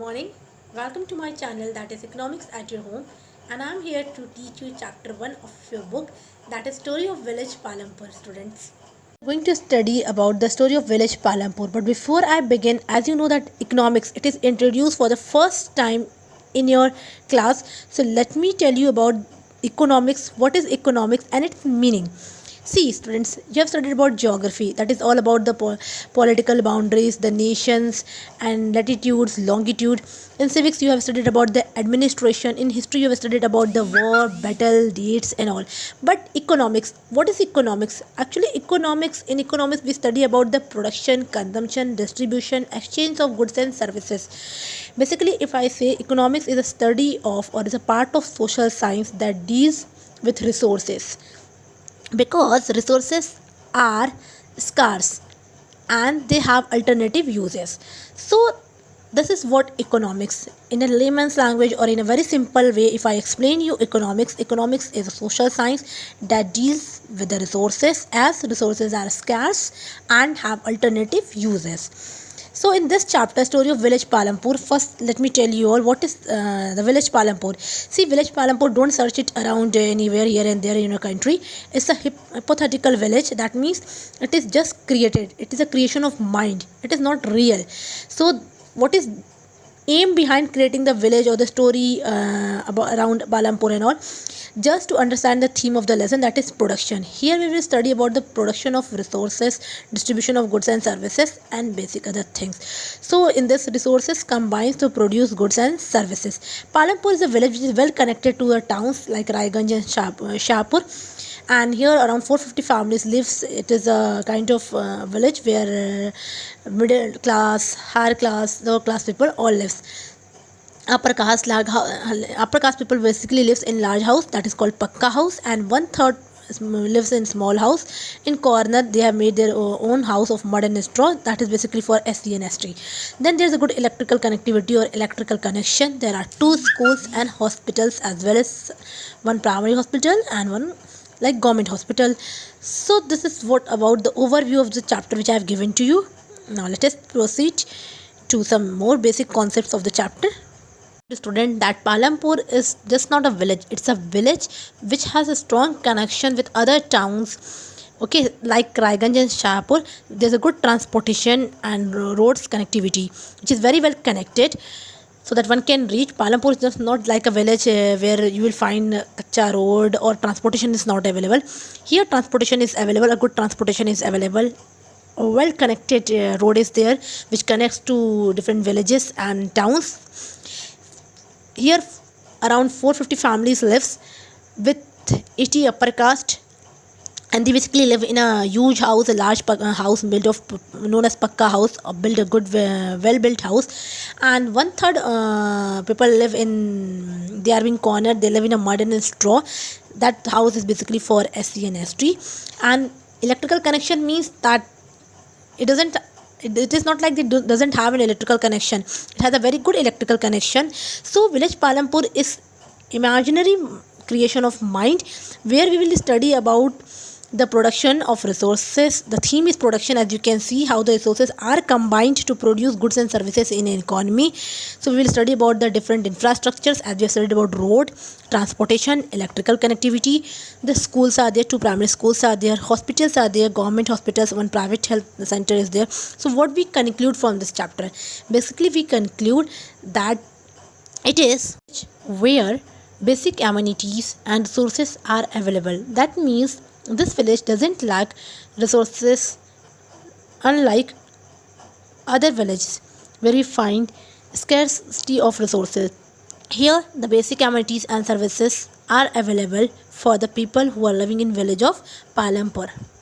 morning. Welcome to my channel that is Economics at Your Home, and I am here to teach you chapter 1 of your book, that is Story of Village Palampur. Students, we are going to study about the story of village Palampur. But before I begin, as you know that economics, it is introduced for the first time in your class. So let me tell you about economics, what is economics and its meaning. See, students, you have studied about geography, that is all about the political boundaries, the nations, and latitudes, longitude. In civics, you have studied about the administration. In history, you have studied about the war, battle, dates, and all. But economics, what is economics? Actually, in economics, we study about the production, consumption, distribution, exchange of goods and services. Basically, if I say economics is a study of or is a part of social science that deals with resources, because resources are scarce and they have alternative uses. So this is what economics, in a layman's language or in a very simple way, if I explain you economics is a social science that deals with the resources, as resources are scarce and have alternative uses. So in this chapter, story of village Palampur, first let me tell you all what is the village Palampur. See, village Palampur, don't search it around anywhere here and there in your country. It's a hypothetical village. That means it is just created. It is a creation of mind. It is not real. So what is aim behind creating the village or the story about around Palampur and all? Just to understand the theme of the lesson, that is production. Here we will study about the production of resources, distribution of goods and services, and basic other things. So in this, resources combines to produce goods and services. Palampur is a village which is well connected to the towns like Raiganj and Shahpur, and here around 450 families lives. It is a kind of village where middle class, higher class, lower class people all lives. Upper caste people basically lives in large house, that is called pakka house, and 1/3 lives in small house. In corner they have made their own house of mud and straw, that is basically for SC and ST. Then there is a good electrical connectivity or electrical connection. There are 2 schools and hospitals, as well as one primary hospital and one like government hospital. So this is what about the overview of the chapter which I have given to you. Now let us proceed to some more basic concepts of the chapter. Student, that Palampur is just not a village, it's a village which has a strong connection with other towns. Okay, like Raiganj and Shahpur, there's a good transportation and roads connectivity which is very well connected, so that one can reach. Palampur is just not like a village where you will find kacha road or transportation is not available. Here transportation is available, a good transportation is available. A well connected road is there which connects to different villages and towns. Here around 450 families lives with 80 upper caste, and they basically live in a huge house, a large house built of known as pakka house, or build a good well built house. And 1/3 people live in, they are being cornered, they live in a mud and straw. That house is basically for SC and ST. And electrical connection means that it is not like it doesn't have an electrical connection. It has a very good electrical connection. So village Palampur is imaginary creation of mind, where we will study about the production of resources. The theme is production, as you can see how the resources are combined to produce goods and services in an economy. So we will study about the different infrastructures, as we have studied about road, transportation, electrical connectivity. The schools are there, 2 primary schools are there, hospitals are there, government hospitals, 1 private health center is there. So what we conclude from this chapter? Basically we conclude that it is where basic amenities and resources are available. That means this village doesn't lack resources, unlike other villages where we find scarcity of resources. Here the basic amenities and services are available for the people who are living in village of Palampur.